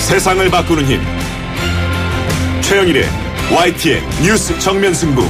세상을 바꾸는 힘. 최영일의 YTN 뉴스 정면 승부.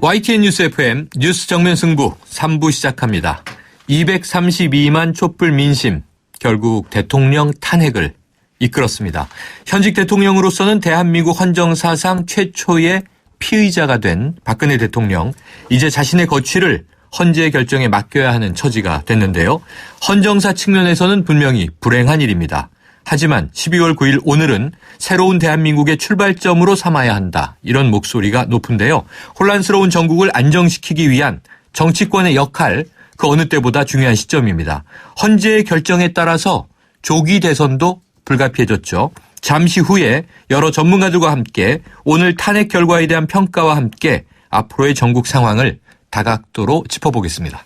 YTN 뉴스 FM 뉴스 정면 승부 3부 시작합니다. 232만 촛불 민심, 결국 대통령 탄핵을 이끌었습니다. 현직 대통령으로서는 대한민국 헌정사상 최초의 피의자가 된 박근혜 대통령, 이제 자신의 거취를 헌재의 결정에 맡겨야 하는 처지가 됐는데요. 헌정사 측면에서는 분명히 불행한 일입니다. 하지만 12월 9일 오늘은 새로운 대한민국의 출발점으로 삼아야 한다, 이런 목소리가 높은데요. 혼란스러운 전국을 안정시키기 위한 정치권의 역할, 그 어느 때보다 중요한 시점입니다. 헌재의 결정에 따라서 조기 대선도 불가피해졌죠. 잠시 후에 여러 전문가들과 함께 오늘 탄핵 결과에 대한 평가와 함께 앞으로의 전국 상황을 다각도로 짚어보겠습니다.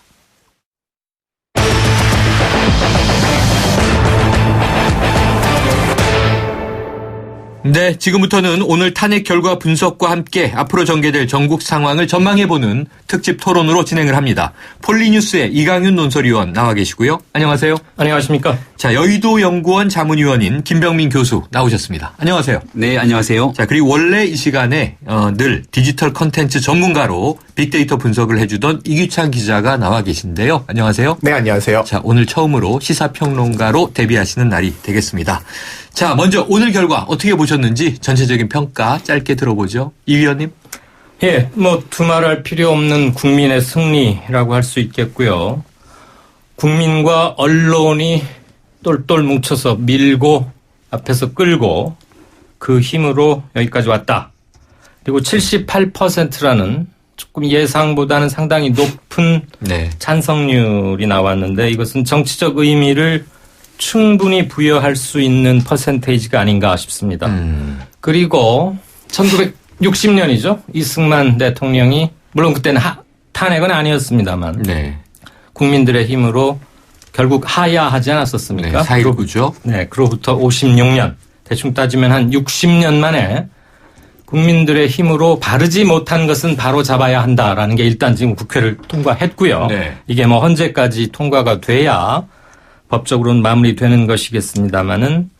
네, 지금부터는 오늘 탄핵 결과 분석과 함께 앞으로 전개될 전국 상황을 전망해보는 특집 토론으로 진행을 합니다. 폴리뉴스의 이강윤 논설위원 나와 계시고요. 안녕하세요. 안녕하십니까. 자, 여의도 연구원 자문위원인 김병민 교수 나오셨습니다. 안녕하세요. 네, 안녕하세요. 자, 그리고 원래 이 시간에 늘 디지털 컨텐츠 전문가로 빅데이터 분석을 해주던 이규찬 기자가 나와 계신데요. 안녕하세요. 네, 안녕하세요. 자, 오늘 처음으로 시사평론가로 데뷔하시는 날이 되겠습니다. 자, 먼저 오늘 결과 어떻게 보셨는지 전체적인 평가 짧게 들어보죠. 이 위원님. 예, 두말할 필요 없는 국민의 승리라고 할 수 있겠고요. 국민과 언론이 똘똘 뭉쳐서 밀고 앞에서 끌고 그 힘으로 여기까지 왔다. 그리고 78%라는 조금 예상보다는 상당히 높은 찬성률이 나왔는데, 이것은 정치적 의미를 충분히 부여할 수 있는 퍼센테이지가 아닌가 싶습니다. 그리고 1960년이죠. 이승만 대통령이, 물론 그때는 탄핵은 아니었습니다만 국민들의 힘으로 결국 하야하지 않았었습니까? 네, 4.19죠. 네, 그로부터 56년, 대충 따지면 한 60년 만에 국민들의 힘으로 바르지 못한 것은 바로 잡아야 한다라는 게 일단 지금 국회를 통과했고요. 네. 이게 헌재까지 통과가 돼야 법적으로는 마무리되는 것이겠습니다만은,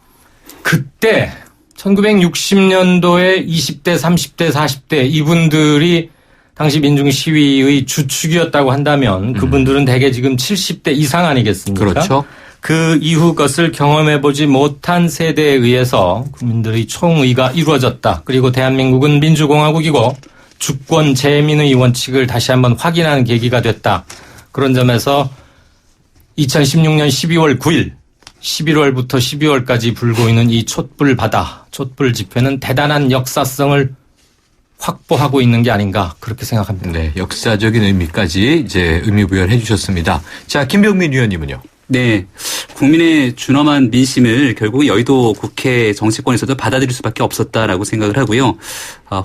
그때 1960년도에 20대, 30대, 40대 이분들이 당시 민중시위의 주축이었다고 한다면 그분들은 대개 지금 70대 이상 아니겠습니까? 그렇죠. 그 이후 것을 경험해보지 못한 세대에 의해서 국민들의 총의가 이루어졌다. 그리고 대한민국은 민주공화국이고 주권 재민의 원칙을 다시 한번 확인하는 계기가 됐다. 그런 점에서 2016년 12월 9일, 11월부터 12월까지 불고 있는 이 촛불바다, 촛불 집회는 대단한 역사성을 확보하고 있는 게 아닌가, 그렇게 생각합니다. 네, 역사적인 의미까지 이제 의미부여를 해주셨습니다. 자, 김병민 위원님은요? 네, 국민의 준엄한 민심을 결국 여의도 국회 정치권에서도 받아들일 수밖에 없었다라고 생각을 하고요.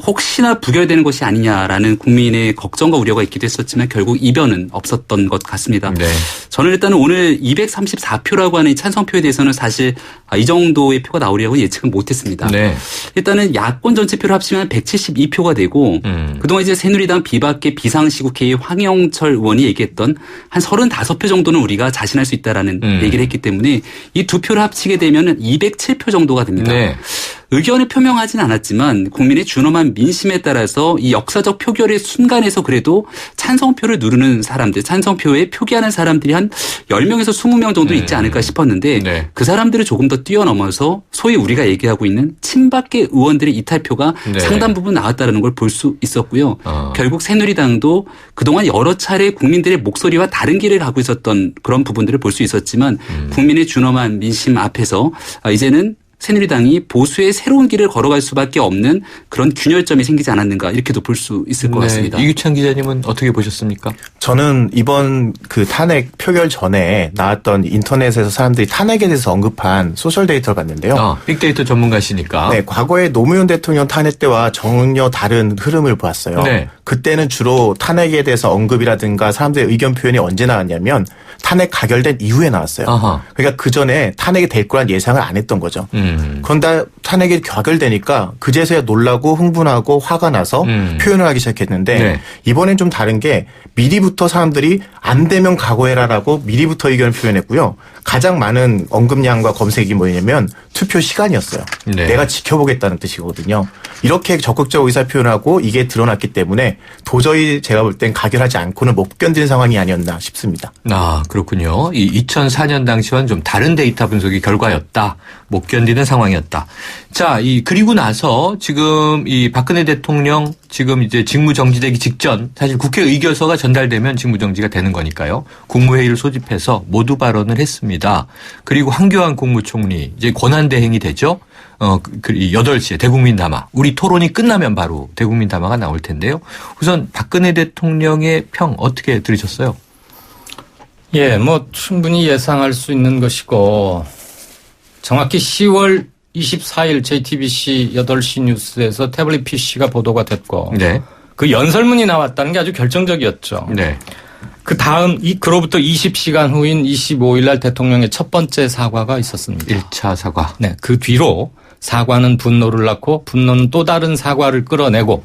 혹시나 부결되는 것이 아니냐라는 국민의 걱정과 우려가 있기도 했었지만 결국 이변은 없었던 것 같습니다. 네. 저는 일단은 오늘 234표라고 하는 찬성표에 대해서는 사실 이 정도의 표가 나오리라고 예측은 못했습니다. 네. 일단은 야권 전체표를 합치면 172표가 되고 그동안 이제 새누리당 비박계 비상시국회의 황영철 의원이 얘기했던 한 35표 정도는 우리가 자신할 수 있다라는 얘기를 했기 때문에 이 두 표를 합치게 되면 207표 정도가 됩니다. 네. 의견을 표명하진 않았지만 국민의 준엄한 민심에 따라서 이 역사적 표결의 순간에서 그래도 찬성표를 누르는 사람들, 찬성표에 표기하는 사람들이 한 10명에서 20명 정도 있지 않을까 싶었는데 그 사람들을 조금 더 뛰어넘어서 소위 우리가 얘기하고 있는 친박계 의원들의 이탈표가 상당 부분 나왔다는 걸 볼 수 있었고요. 결국 새누리당도 그동안 여러 차례 국민들의 목소리와 다른 길을 가고 있었던 그런 부분들을 볼 수 있었지만 국민의 준엄한 민심 앞에서 이제는 새누리당이 보수의 새로운 길을 걸어갈 수밖에 없는 그런 균열점이 생기지 않았는가, 이렇게도 볼 수 있을 것 같습니다. 이규찬 기자님은 어떻게 보셨습니까? 저는 이번 그 탄핵 표결 전에 나왔던 인터넷에서 사람들이 탄핵에 대해서 언급한 소셜 데이터를 봤는데요. 빅데이터 전문가시니까. 네, 과거에 노무현 대통령 탄핵 때와 전혀 다른 흐름을 보았어요. 네. 그때는 주로 탄핵에 대해서 언급이라든가 사람들의 의견 표현이 언제 나왔냐면 탄핵 가결된 이후에 나왔어요. 아하. 그러니까 그 전에 탄핵이 될 거란 예상을 안 했던 거죠. 그런데 탄핵이 가결되니까 그제서야 놀라고 흥분하고 화가 나서 표현을 하기 시작했는데 네. 이번엔 좀 다른 게 미리부터 사람들이 안 되면 각오해라라고 미리부터 의견을 표현했고요. 가장 많은 언급량과 검색이 뭐냐면 투표 시간이었어요. 네. 내가 지켜보겠다는 뜻이거든요. 이렇게 적극적 의사표현하고 이게 드러났기 때문에 도저히 제가 볼 땐 가결하지 않고는 못 견디는 상황이 아니었나 싶습니다. 아, 그렇군요. 이 2004년 당시와는 좀 다른 데이터 분석의 결과였다. 못 견디는 상황이었다. 자, 그리고 나서 지금 이 박근혜 대통령 지금 이제 직무정지되기 직전 사실 국회 의결서가 전달되면 직무정지가 되는 거니까요. 국무회의를 소집해서 모두 발언을 했습니다. 그리고 황교안 국무총리 이제 권한대행이 되죠. 8시에 대국민 담화. 우리 토론이 끝나면 바로 대국민 담화가 나올 텐데요. 우선 박근혜 대통령의 평 어떻게 들으셨어요? 예, 뭐 충분히 예상할 수 있는 것이고 정확히 10월 24일 JTBC 8시 뉴스에서 태블릿 PC가 보도가 됐고 네. 그 연설문이 나왔다는 게 아주 결정적이었죠. 네. 그 다음 그로부터 20시간 후인 25일 날 대통령의 첫 번째 사과가 있었습니다. 1차 사과. 네, 그 뒤로 사과는 분노를 낳고 분노는 또 다른 사과를 끌어내고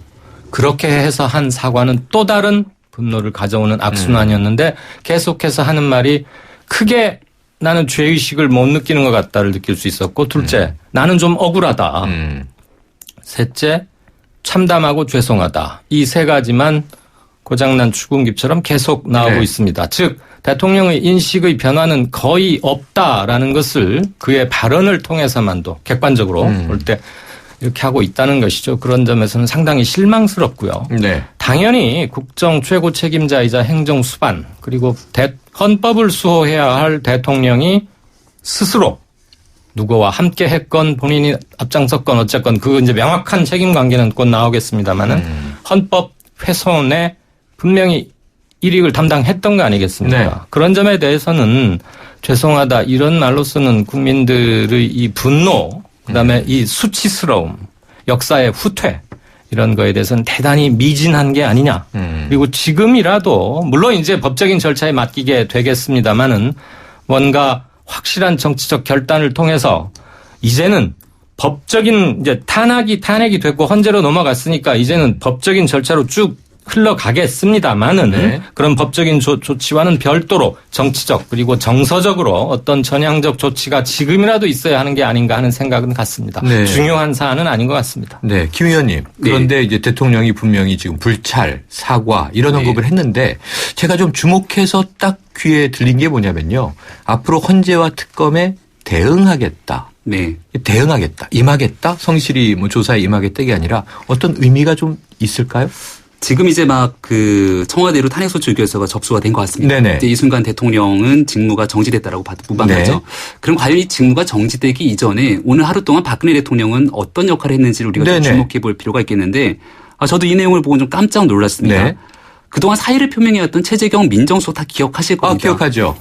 그렇게 해서 한 사과는 또 다른 분노를 가져오는 악순환이었는데 계속해서 하는 말이 크게 나는 죄의식을 못 느끼는 것 같다를 느낄 수 있었고 둘째 나는 좀 억울하다. 셋째 참담하고 죄송하다. 이 세 가지만 고장난 추궁기처럼 계속 나오고 네. 있습니다. 즉 대통령의 인식의 변화는 거의 없다라는 것을 그의 발언을 통해서만도 객관적으로 볼 때 이렇게 하고 있다는 것이죠. 그런 점에서는 상당히 실망스럽고요. 네. 당연히 국정 최고 책임자이자 행정 수반 그리고 헌법을 수호해야 할 대통령이 스스로 누구와 함께 했건 본인이 앞장섰건 어쨌건 그 이제 명확한 책임 관계는 곧 나오겠습니다만은 헌법 훼손에 분명히 일익을 담당했던 거 아니겠습니까? 네. 그런 점에 대해서는 죄송하다 이런 말로서는 국민들의 이 분노 그다음에 이 수치스러움 역사의 후퇴 이런 거에 대해서는 대단히 미진한 게 아니냐. 그리고 지금이라도 물론 이제 법적인 절차에 맡기게 되겠습니다마는 뭔가 확실한 정치적 결단을 통해서 이제는 법적인 이제 탄핵이 됐고 헌재로 넘어갔으니까 이제는 법적인 절차로 쭉 흘러가겠습니다마는 네. 그런 법적인 조치와는 별도로 정치적 그리고 정서적으로 어떤 전향적 조치가 지금이라도 있어야 하는 게 아닌가 하는 생각은 같습니다. 네. 중요한 사안은 아닌 것 같습니다. 네, 김 의원님. 그런데 이제 대통령이 분명히 지금 불찰, 사과 이런 언급을 했는데 제가 좀 주목해서 딱 귀에 들린 게 뭐냐면요. 앞으로 헌재와 특검에 대응하겠다. 네. 대응하겠다. 임하겠다. 성실히 뭐 조사에 임하겠다 이게 아니라 어떤 의미가 좀 있을까요? 지금 이제 막 그 청와대로 탄핵소추 의결서가 접수가 된 것 같습니다. 네네. 이제 이 순간 대통령은 직무가 정지됐다라고 무방하죠. 네. 그럼 과연 이 직무가 정지되기 이전에 오늘 하루 동안 박근혜 대통령은 어떤 역할을 했는지를 우리가 좀 네네. 주목해 볼 필요가 있겠는데 저도 이 내용을 보고 좀 깜짝 놀랐습니다. 네. 그동안 사의를 표명해왔던 최재경 민정수석 다 기억하실 겁니다. 기억하죠.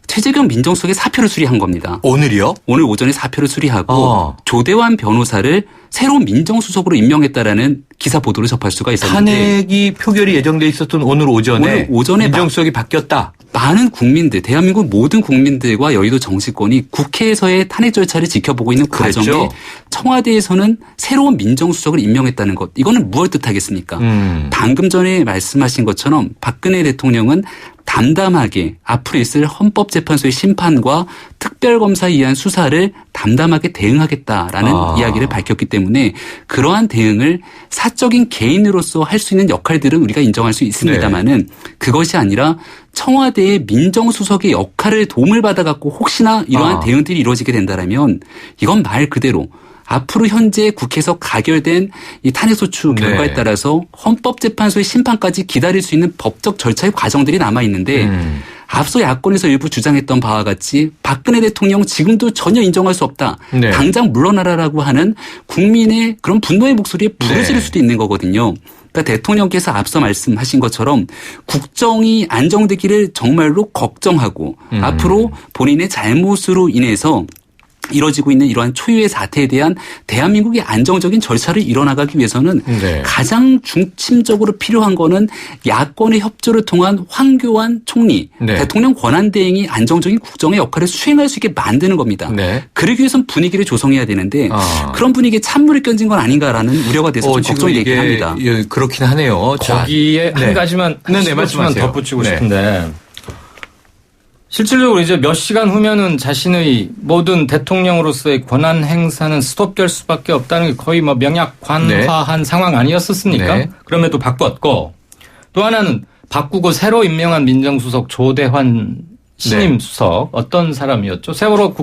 최재경 민정수석의 사표를 수리한 겁니다. 오늘이요? 오늘 오전에 사표를 수리하고 조대환 변호사를 새로운 민정수석으로 임명했다라는 기사 보도를 접할 수가 있었는데 탄핵이 표결이 예정돼 있었던 오늘 오전에 민정수석이 바뀌었다. 많은 국민들, 대한민국 모든 국민들과 여의도 정치권이 국회에서의 탄핵 절차를 지켜보고 있는 과정에 그랬죠. 청와대에서는 새로운 민정수석을 임명했다는 것. 이거는 무엇을 뜻하겠습니까? 방금 전에 말씀하신 것처럼 박근혜 대통령은 담담하게 앞으로 있을 헌법재판소의 심판과 특별검사에 의한 수사를 담담하게 대응하겠다라는 이야기를 밝혔기 때문에 그러한 대응을 사적인 개인으로서 할 수 있는 역할들은 우리가 인정할 수 있습니다마는 그것이 아니라 청와대의 민정수석의 역할을 도움을 받아갖고 혹시나 이러한 대응들이 이루어지게 된다라면 이건 말 그대로 앞으로 현재 국회에서 가결된 이 탄핵소추 결과에 따라서 헌법재판소의 심판까지 기다릴 수 있는 법적 절차의 과정들이 남아있는데 앞서 야권에서 일부 주장했던 바와 같이 박근혜 대통령 지금도 전혀 인정할 수 없다. 네. 당장 물러나라라고 하는 국민의 그런 분노의 목소리에 불을 지를 수도 있는 거거든요. 그러니까 대통령께서 앞서 말씀하신 것처럼 국정이 안정되기를 정말로 걱정하고 앞으로 본인의 잘못으로 인해서 이뤄지고 있는 이러한 초유의 사태에 대한 대한민국의 안정적인 절차를 이뤄나가기 위해서는 네. 가장 중심적으로 필요한 거는 야권의 협조를 통한 황교안 총리, 네. 대통령 권한대행이 안정적인 국정의 역할을 수행할 수 있게 만드는 겁니다. 네. 그러기 위해서는 분위기를 조성해야 되는데 그런 분위기에 찬물을 끼얹은 건 아닌가라는 우려가 돼서 좀 걱정이 되긴 합니다. 예, 그렇긴 하네요. 거기에 자, 한 가지만 말씀하세요. 덧붙이고 네. 싶은데 실질적으로 이제 몇 시간 후면은 자신의 모든 대통령으로서의 권한 행사는 스톱될 수밖에 없다는 게 거의 뭐 명약관화한 상황 아니었었습니까? 네. 그럼에도 바꿨고 또 하나는 바꾸고 새로 임명한 민정수석 조대환 신임 수석 어떤 사람이었죠? 세월호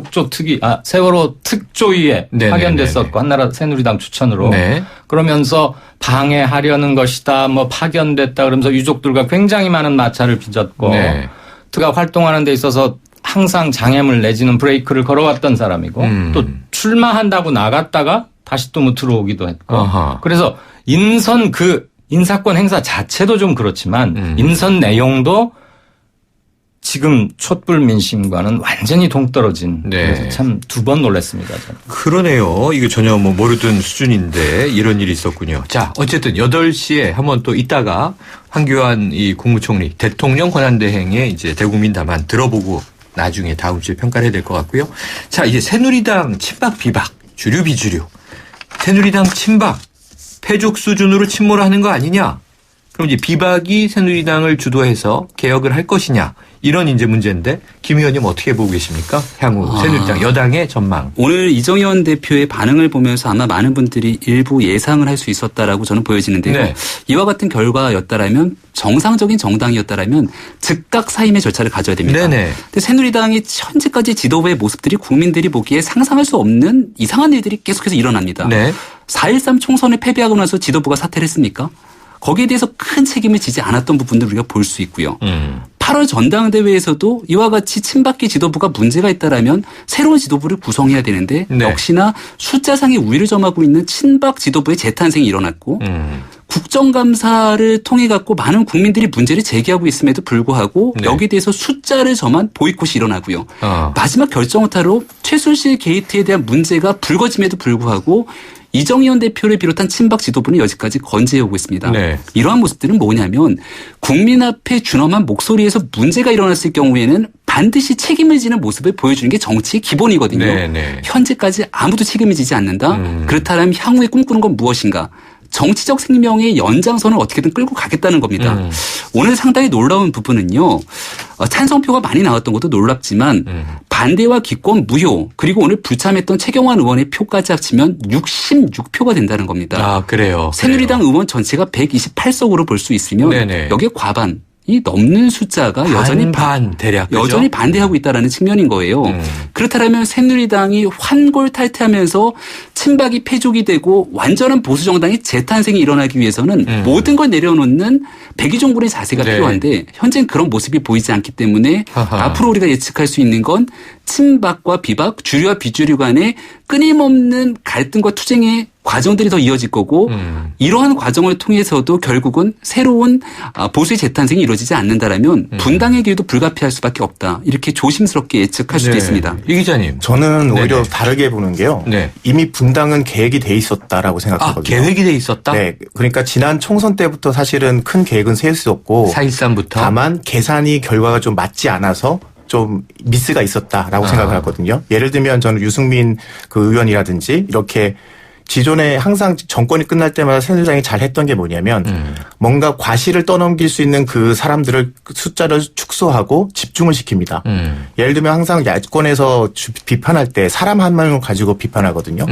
세월호 특조위에 네네네네. 파견됐었고 한나라 새누리당 추천으로 네. 그러면서 방해하려는 것이다 뭐 파견됐다 그러면서 유족들과 굉장히 많은 마찰을 빚었고 네. 트가 활동하는 데 있어서 항상 장애물 내지는 브레이크를 걸어왔던 사람이고 또 출마한다고 나갔다가 다시 또 뭐 들어오기도 했고 아하. 그래서 인사권 행사 자체도 좀 그렇지만 인선 내용도 지금 촛불 민심과는 완전히 동떨어진 네. 그래서 참 두 번 놀랐습니다. 저는. 그러네요. 이거 전혀 뭐 모르던 수준인데 이런 일이 있었군요. 자, 어쨌든 8시에 한번 또 이따가 황교안 이 국무총리 대통령 권한대행의 이제 대국민 답안 들어보고 나중에 다음 주에 평가를 해야 될 것 같고요. 자, 이제 새누리당 친박 비박, 주류 비주류. 새누리당 친박 패족 수준으로 침몰하는 거 아니냐? 그럼 이제 비박이 새누리당을 주도해서 개혁을 할 것이냐? 이런 이제 문제인데 김 의원님 어떻게 보고 계십니까? 향후 새누리당 여당의 전망. 오늘 이정현 대표의 반응을 보면서 아마 많은 분들이 일부 예상을 할 수 있었다라고 저는 보여지는데요. 네. 이와 같은 결과였다라면 정상적인 정당이었다라면 즉각 사임의 절차를 가져야 됩니다. 네네. 근데 새누리당이 현재까지 지도부의 모습들이 국민들이 보기에 상상할 수 없는 이상한 일들이 계속해서 일어납니다. 네. 4.13 총선을 패배하고 나서 지도부가 사퇴를 했습니까? 거기에 대해서 큰 책임을 지지 않았던 부분들을 우리가 볼 수 있고요. 8월 전당대회에서도 이와 같이 친박계 지도부가 문제가 있다라면 새로운 지도부를 구성해야 되는데 네. 역시나 숫자상의 우위를 점하고 있는 친박 지도부의 재탄생이 일어났고 국정감사를 통해 갖고 많은 국민들이 문제를 제기하고 있음에도 불구하고 네. 여기에 대해서 숫자를 점한 보이콧이 일어나고요. 마지막 결정타로 최순실 게이트에 대한 문제가 불거짐에도 불구하고 이정현 대표를 비롯한 친박 지도부는 여지까지 건재해오고 있습니다. 네. 이러한 모습들은 뭐냐면 국민 앞에 준엄한 목소리에서 문제가 일어났을 경우에는 반드시 책임을 지는 모습을 보여주는 게 정치의 기본이거든요. 네, 네. 현재까지 아무도 책임을 지지 않는다. 그렇다면 향후에 꿈꾸는 건 무엇인가? 정치적 생명의 연장선을 어떻게든 끌고 가겠다는 겁니다. 오늘 상당히 놀라운 부분은요. 찬성표가 많이 나왔던 것도 놀랍지만 반대와 기권 무효 그리고 오늘 불참했던 최경환 의원의 표까지 합치면 66표가 된다는 겁니다. 아, 그래요. 새누리당 의원 전체가 128석으로 볼 수 있으면 네네. 여기에 과반. 이 넘는 숫자가 여전히 대략 그죠? 여전히 반대하고 있다라는 측면인 거예요. 그렇다면 새누리당이 환골탈퇴하면서 친박이 패족이 되고 완전한 보수 정당의 재탄생이 일어나기 위해서는 모든 걸 내려놓는 백의종군의 자세가 네. 필요한데 현재는 그런 모습이 보이지 않기 때문에 하하. 앞으로 우리가 예측할 수 있는 건 친박과 비박, 주류와 비주류 간의 끊임없는 갈등과 투쟁의 과정들이 더 이어질 거고 이러한 과정을 통해서도 결국은 새로운 보수의 재탄생이 이루어지지 않는다라면 분당의 길도 불가피할 수밖에 없다. 이렇게 조심스럽게 예측할 수도 네. 있습니다. 이 기자님. 저는 오히려 네네. 다르게 보는 게요. 네. 이미 분당은 계획이 돼 있었다라고 생각하거든요. 계획이 돼 있었다? 네. 그러니까 지난 총선 때부터 사실은 큰 계획은 세울 수 없고 4.13부터. 다만 계산이 결과가 좀 맞지 않아서 좀 미스가 있었다라고 생각을 하거든요. 예를 들면 저는 유승민 그 의원이라든지 이렇게 기존에 항상 정권이 끝날 때마다 새누리당이 잘했던 게 뭐냐면 뭔가 과실을 떠넘길 수 있는 그 사람들을 숫자를 축소하고 집중을 시킵니다. 예를 들면 항상 야권에서 비판할 때 사람 한 명을 가지고 비판하거든요.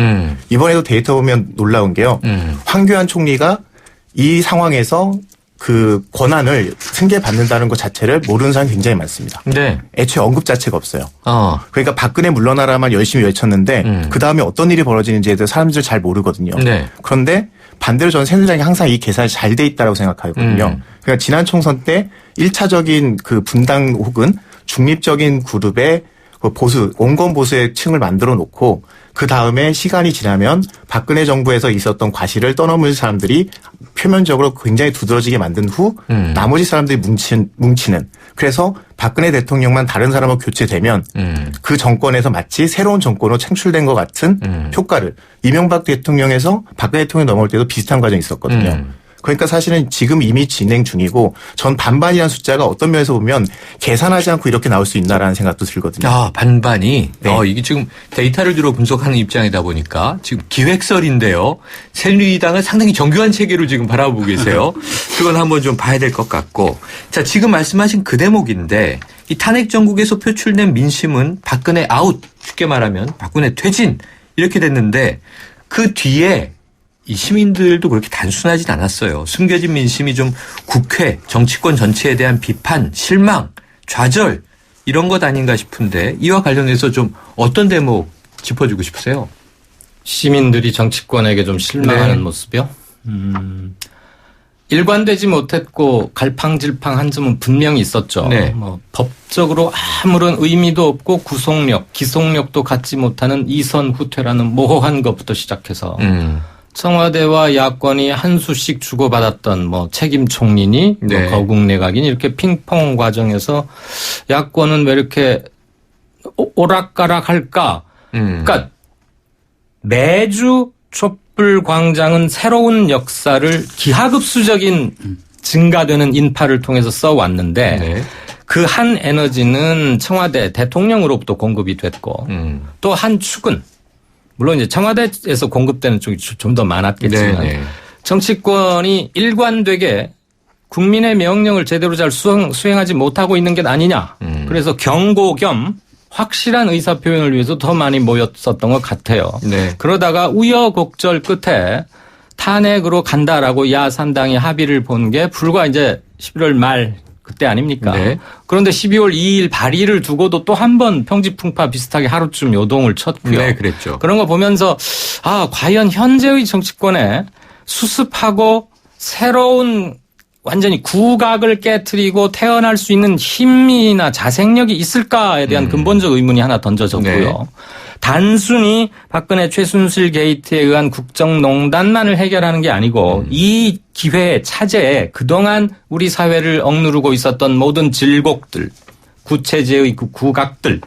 이번에도 데이터 보면 놀라운 게요. 황교안 총리가 이 상황에서 그 권한을 승계받는다는 것 자체를 모르는 사람이 굉장히 많습니다. 네. 애초에 언급 자체가 없어요. 어. 그러니까 박근혜 물러나라만 열심히 외쳤는데 그 다음에 어떤 일이 벌어지는지에 대해서 사람들 잘 모르거든요. 네. 그런데 반대로 저는 새누리당이 항상 이 계산이 잘 돼 있다고 생각하거든요. 그러니까 지난 총선 때 1차적인 그 분당 혹은 중립적인 그룹의 그 보수, 온건 보수의 층을 만들어 놓고 그 다음에 시간이 지나면 박근혜 정부에서 있었던 과실을 떠넘을 사람들이 표면적으로 굉장히 두드러지게 만든 후 나머지 사람들이 뭉치는 그래서 박근혜 대통령만 다른 사람하고 교체되면 그 정권에서 마치 새로운 정권으로 창출된 것 같은 효과를 이명박 대통령에서 박근혜 대통령 넘어올 때도 비슷한 과정이 있었거든요. 그러니까 사실은 지금 이미 진행 중이고 전 반반이라는 숫자가 어떤 면에서 보면 계산하지 않고 이렇게 나올 수 있나라는 생각도 들거든요. 아, 반반이. 네. 이게 지금 데이터를 주로 분석하는 입장이다 보니까 지금 기획설인데요. 새누리당은 상당히 정교한 체계로 지금 바라보고 계세요. 그건 한번 좀 봐야 될 것 같고. 자, 지금 말씀하신 그 대목인데 이 탄핵 정국에서 표출된 민심은 박근혜 아웃, 쉽게 말하면 박근혜 퇴진 이렇게 됐는데 그 뒤에 이 시민들도 그렇게 단순하진 않았어요. 숨겨진 민심이 좀 국회, 정치권 전체에 대한 비판, 실망, 좌절 이런 것 아닌가 싶은데 이와 관련해서 좀 어떤 대목 짚어주고 싶으세요? 시민들이 정치권에게 좀 실망하는 네. 모습이요? 일관되지 못했고 갈팡질팡한 점은 분명히 있었죠. 네. 뭐 법적으로 아무런 의미도 없고 구속력, 기속력도 갖지 못하는 이선 후퇴라는 모호한 것부터 시작해서 청와대와 야권이 한 수씩 주고받았던 뭐 책임 총리니 네. 뭐 거국 내각이니 이렇게 핑퐁 과정에서 야권은 왜 이렇게 오락가락할까? 그러니까 매주 촛불 광장은 새로운 역사를 기하급수적인 증가되는 인파를 통해서 써왔는데 네. 그 한 에너지는 청와대 대통령으로부터 공급이 됐고 또 한 축은 물론 이제 청와대에서 공급되는 쪽이 좀 더 많았겠지만 네, 네. 정치권이 일관되게 국민의 명령을 제대로 잘 수행하지 못하고 있는 게 아니냐. 그래서 경고 겸 확실한 의사표현을 위해서 더 많이 모였었던 것 같아요. 네. 그러다가 우여곡절 끝에 탄핵으로 간다라고 야삼당이 합의를 본 게 불과 이제 11월 말 그때 아닙니까? 네. 그런데 12월 2일 발의를 두고도 또 한 번 평지풍파 비슷하게 하루쯤 요동을 쳤고요. 네, 그랬죠. 그런 거 보면서 과연 현재의 정치권에 수습하고 새로운 완전히 구각을 깨트리고 태어날 수 있는 힘이나 자생력이 있을까에 대한 근본적 의문이 하나 던져졌고요. 네. 단순히 박근혜 최순실 게이트에 의한 국정농단만을 해결하는 게 아니고 이 기회에 차제에 그동안 우리 사회를 억누르고 있었던 모든 질곡들, 구체제의 그 구각들,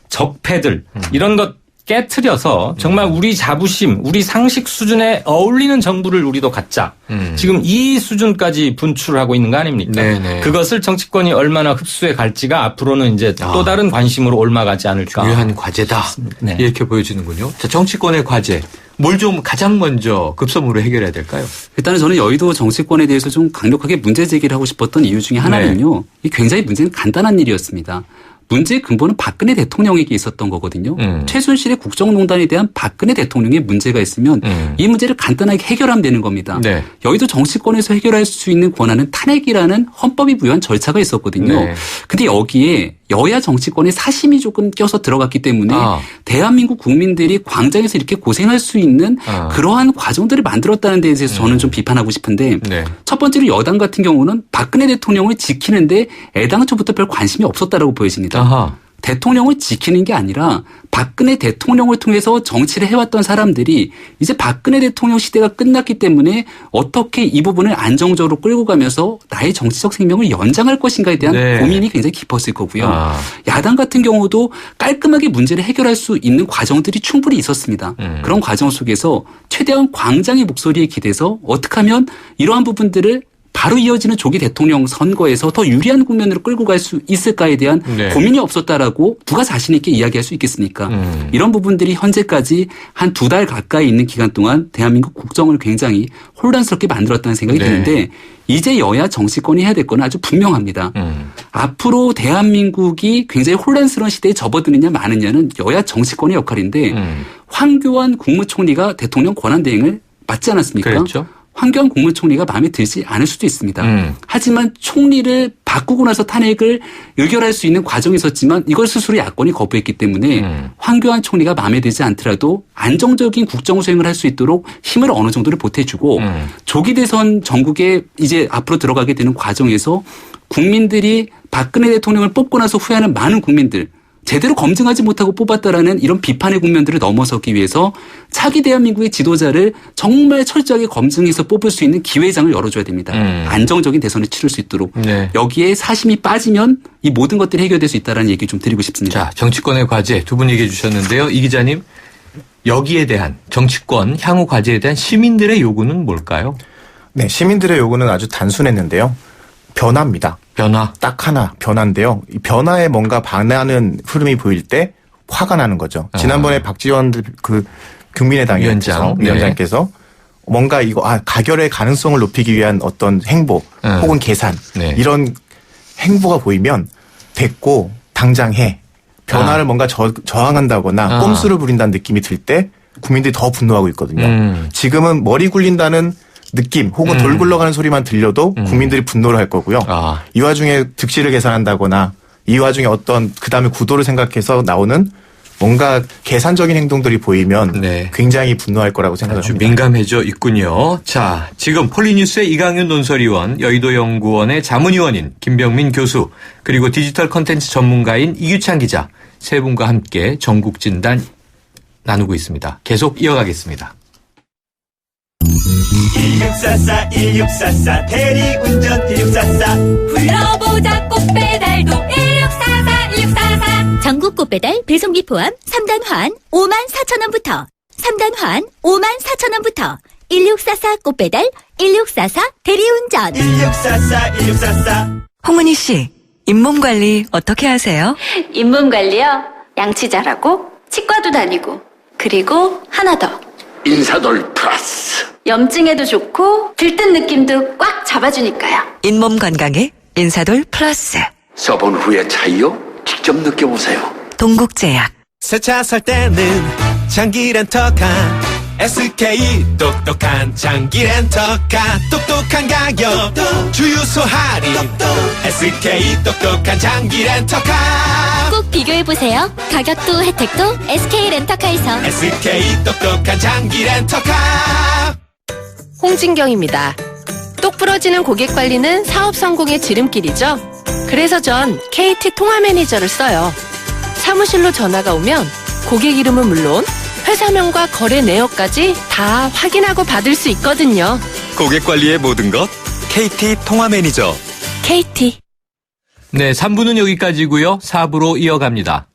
적폐들 이런 것 깨트려서 정말 우리 자부심, 우리 상식 수준에 어울리는 정부를 우리도 갖자. 지금 이 수준까지 분출하고 있는 거 아닙니까? 네네. 그것을 정치권이 얼마나 흡수해 갈지가 앞으로는 이제 또 다른 관심으로 옮아가지 않을까. 중요한 과제다. 네. 이렇게 보여지는군요. 자, 정치권의 과제. 뭘 좀 가장 먼저 급선무로 해결해야 될까요? 일단은 저는 여의도 정치권에 대해서 좀 강력하게 문제 제기를 하고 싶었던 이유 중에 하나는요. 이 굉장히 문제는 간단한 일이었습니다. 문제의 근본은 박근혜 대통령에게 있었던 거거든요. 최순실의 국정농단에 대한 박근혜 대통령의 문제가 있으면 이 문제를 간단하게 해결하면 되는 겁니다. 네. 여의도 정치권에서 해결할 수 있는 권한은 탄핵이라는 헌법이 부여한 절차가 있었거든요. 네. 근데 여기에 여야 정치권의 사심이 조금 껴서 들어갔기 때문에 대한민국 국민들이 광장에서 이렇게 고생할 수 있는 그러한 과정들을 만들었다는 데에 대해서 저는 좀 비판하고 싶은데 네. 첫 번째로 여당 같은 경우는 박근혜 대통령을 지키는데 애당초부터 별 관심이 없었다라고 보여집니다. 아하. 대통령을 지키는 게 아니라 박근혜 대통령을 통해서 정치를 해왔던 사람들이 이제 박근혜 대통령 시대가 끝났기 때문에 어떻게 이 부분을 안정적으로 끌고 가면서 나의 정치적 생명을 연장할 것인가에 대한 네. 고민이 굉장히 깊었을 거고요. 야당 같은 경우도 깔끔하게 문제를 해결할 수 있는 과정들이 충분히 있었습니다. 그런 과정 속에서 최대한 광장의 목소리에 기대서 어떻게 하면 이러한 부분들을 바로 이어지는 조기 대통령 선거에서 더 유리한 국면으로 끌고 갈 수 있을까에 대한 네. 고민이 없었다라고 누가 자신 있게 이야기할 수 있겠습니까? 이런 부분들이 현재까지 한 2달 가까이 있는 기간 동안 대한민국 국정을 굉장히 혼란스럽게 만들었다는 생각이 네. 드는데 이제 여야 정치권이 해야 될 건 아주 분명합니다. 앞으로 대한민국이 굉장히 혼란스러운 시대에 접어드느냐 마느냐는 여야 정치권의 역할인데 황교안 국무총리가 대통령 권한대행을 맡지 않았습니까? 그렇죠. 황교안 국무총리가 마음에 들지 않을 수도 있습니다. 하지만 총리를 바꾸고 나서 탄핵을 의결할 수 있는 과정이 있었지만 이걸 스스로 야권이 거부했기 때문에 황교안 총리가 마음에 들지 않더라도 안정적인 국정 수행을 할 수 있도록 힘을 어느 정도를 보태주고 조기 대선 전국에 이제 앞으로 들어가게 되는 과정에서 국민들이 박근혜 대통령을 뽑고 나서 후회하는 많은 국민들 제대로 검증하지 못하고 뽑았다라는 이런 비판의 국면들을 넘어서기 위해서 차기 대한민국의 지도자를 정말 철저하게 검증해서 뽑을 수 있는 기회장을 열어줘야 됩니다. 안정적인 대선을 치를 수 있도록. 네. 여기에 사심이 빠지면 이 모든 것들이 해결될 수 있다는 얘기 좀 드리고 싶습니다. 자, 정치권의 과제 두 분 얘기해 주셨는데요. 이 기자님, 여기에 대한 정치권 향후 과제에 대한 시민들의 요구는 뭘까요? 네, 시민들의 요구는 아주 단순했는데요. 변화입니다. 변화. 딱 하나 변화인데요. 이 변화에 뭔가 반하는 흐름이 보일 때 화가 나는 거죠. 지난번에 박지원 국민의당 위원장께서 뭔가 이거 가결의 가능성을 높이기 위한 어떤 행보 혹은 계산 네. 이런 행보가 보이면 됐고 당장 해. 변화를 뭔가 저항한다거나 꼼수를 부린다는 느낌이 들 때 국민들이 더 분노하고 있거든요. 지금은 머리 굴린다는 느낌 혹은 돌 굴러가는 소리만 들려도 국민들이 분노를 할 거고요. 이 와중에 득실을 계산한다거나 이 와중에 어떤 그다음에 구도를 생각해서 나오는 뭔가 계산적인 행동들이 보이면 네. 굉장히 분노할 거라고 아주 생각합니다. 민감해져 있군요. 자, 지금 폴리뉴스의 이강윤 논설위원, 여의도연구원의 자문위원인 김병민 교수, 그리고 디지털 콘텐츠 전문가인 이규찬 기자 세 분과 함께 전국 진단 나누고 있습니다. 계속 이어가겠습니다. 1644 대리운전 1644 불러보자 꽃배달도 1644 전국 꽃배달 배송비 포함 3단 환 54,000원부터 3단 환 54,000원부터 1644 꽃배달 1644 대리운전 1644 홍은희 씨, 잇몸 관리 어떻게 하세요? 잇몸 관리요? 양치 잘하고 치과도 다니고 그리고 하나 더 인사돌 플러스 염증에도 좋고 들뜬 느낌도 꽉 잡아주니까요. 잇몸 건강에 인사돌 플러스. 써본 후의 차이요? 직접 느껴보세요. 동국제약. 새 차 살 때는 장기 렌터카 SK 똑똑한 장기 렌터카 똑똑한 가격 주유소 할인 SK 똑똑한 장기 렌터카 꼭 비교해보세요. 가격도 혜택도 SK 렌터카에서 SK 똑똑한 장기 렌터카 홍진경입니다. 똑 부러지는 고객 관리는 사업 성공의 지름길이죠. 그래서 전 KT 통화 매니저를 써요. 사무실로 전화가 오면 고객 이름은 물론 회사명과 거래 내역까지 다 확인하고 받을 수 있거든요. 고객 관리의 모든 것 KT 통화 매니저 KT. 네, 3부는 여기까지고요. 4부로 이어갑니다.